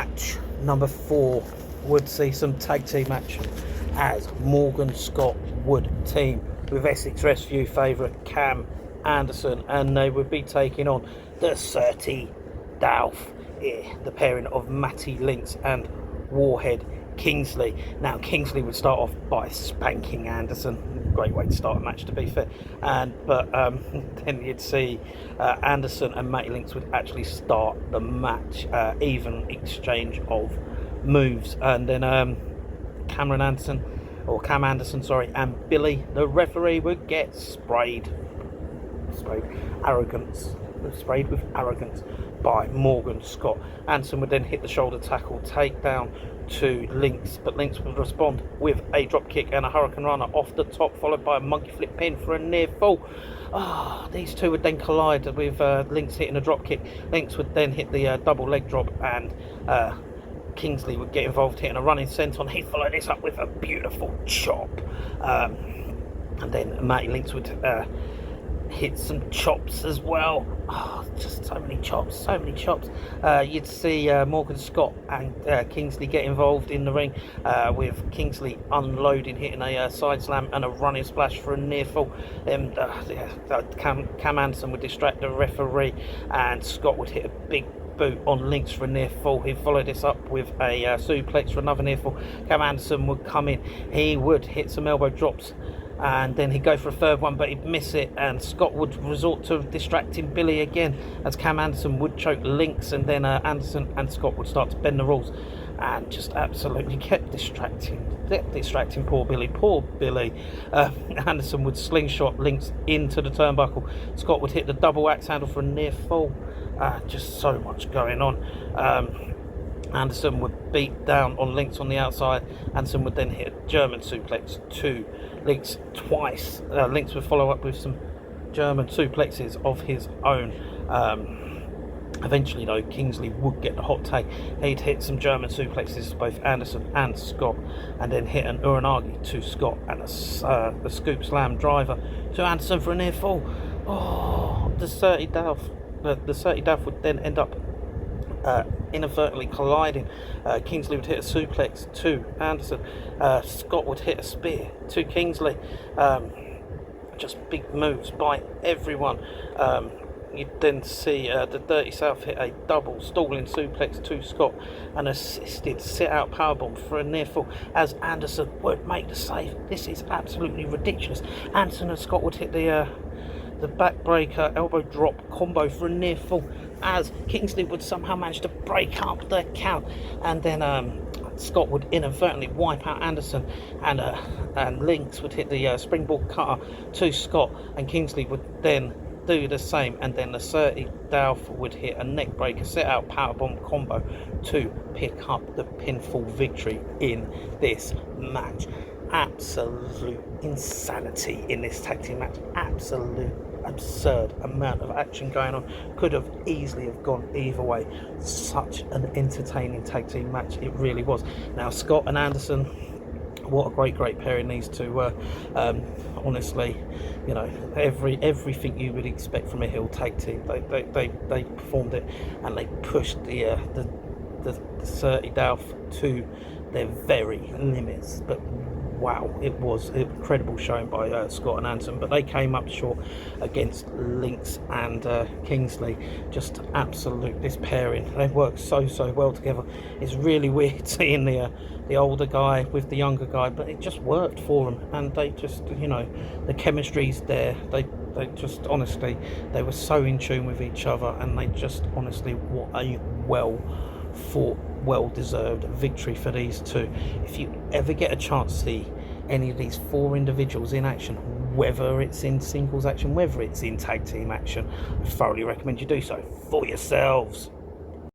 Match number 4 would see some tag team action as Morgan Scott would team with Essex Rescue favourite Cam Anderson, and they would be taking on the Sirty Douth, the pairing of Matty Lynx and Warhead Kingsley. Now Kingsley would start off by spanking Anderson. Great way to start a match, to be fair. But then you'd see Anderson and Matty Lynx would actually start the match, even exchange of moves, and then Cam Anderson, and Billy, the referee, would get sprayed with arrogance by Morgan Scott. Anderson would then hit the shoulder tackle takedown to Lynx, but Lynx would respond with a drop kick and a hurricane runner off the top, followed by a monkey flip pin for a near fall. These two would then collide with Lynx hitting a drop kick. Lynx would then hit the double leg drop, and Kingsley would get involved hitting a running senton. He'd follow this up with a beautiful chop, and then Matty Lynx would hit some chops as well. Just so many chops. You'd see Morgan Scott and Kingsley get involved in the ring, with Kingsley unloading, hitting a side slam and a running splash for a near fall. Cam Anderson would distract the referee, and Scott would hit a big boot on Lynx for a near fall. He'd follow this up with a suplex for another near fall. Cam Anderson would come in, he would hit some elbow drops, and then he'd go for a third one, but he'd miss it, and Scott would resort to distracting Billy again, as Cam Anderson would choke Lynx, and then Anderson and Scott would start to bend the rules and just absolutely kept distracting poor Billy. Anderson would slingshot Lynx into the turnbuckle. Scott would hit the double axe handle for a near fall. Just so much going on. Anderson would beat down on Lynx on the outside. Anderson would then hit a German suplex to Lynx twice. Lynx would follow up with some German suplexes of his own. Eventually, though, Kingsley would get the hot take. He'd hit some German suplexes to both Anderson and Scott, and then hit an Uranagi to Scott and a scoop slam driver to Anderson for a near fall. The Sirty Douth would then end up inadvertently colliding. Kingsley would hit a suplex to Anderson. Scott would hit a spear to Kingsley. Just big moves by everyone. You'd then see the Dirty South hit a double stalling suplex to Scott, and assisted sit-out powerbomb for a near fall, as Anderson would make the save. This is absolutely ridiculous. Anderson and Scott would hit the backbreaker elbow drop combo for a near fall, as Kingsley would somehow manage to break up the count, and then Scott would inadvertently wipe out Anderson, and Lynx would hit the springboard cutter to Scott, and Kingsley would then do the same, and then the Sirty Douth would hit a neck breaker sit out powerbomb combo to pick up the pinfall victory in this match. Absolute insanity in this tag team match. Absolute absurd amount of action going on. Could have easily have gone either way. Such an entertaining tag team match it really was. Now Scott and Anderson, what a great pairing these two were. Honestly, you know, everything you would expect from a heel tag team, they performed it, and they pushed the Sirty Douth to their very limits. But wow, it was an incredible showing by Scott and Anderson, but they came up short against Lynx and Kingsley. Just absolute, this pairing, they work so well together. It's really weird seeing the older guy with the younger guy, but it just worked for them, and they just, you know, the chemistry's there. They just, honestly, they were so in tune with each other, and they just, honestly, what a well-deserved victory for these two. If you ever get a chance to see any of these 4 individuals in action, whether it's in singles action, whether it's in tag team action, I thoroughly recommend you do so for yourselves.